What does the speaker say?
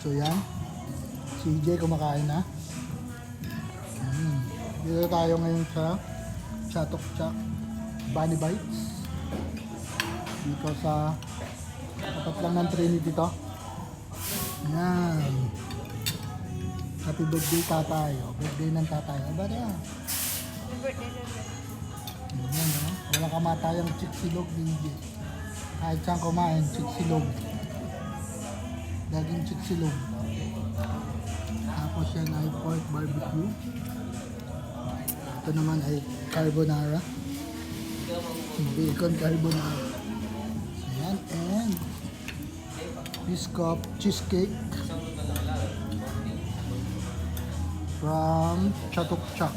So yan, si EJ kumakain na. Dito tayo ngayon sa Chatok Chak Bunny Bites. Dito sa tapat lang ng Trinity to. Yan. Happy birthday tatay. O, birthday ng tatay. Aba na yan. Happy birthday, Lolo. Yan, no? Walang kamatayang chiksilog ni EJ. Kahit saan kumain, chiksilog. Daging chiksilog. Tapos yan ay pork barbecue. Ito naman ay carbonara. Bacon carbonara. Ayan, and biscuit cheesecake from Chatok Chak.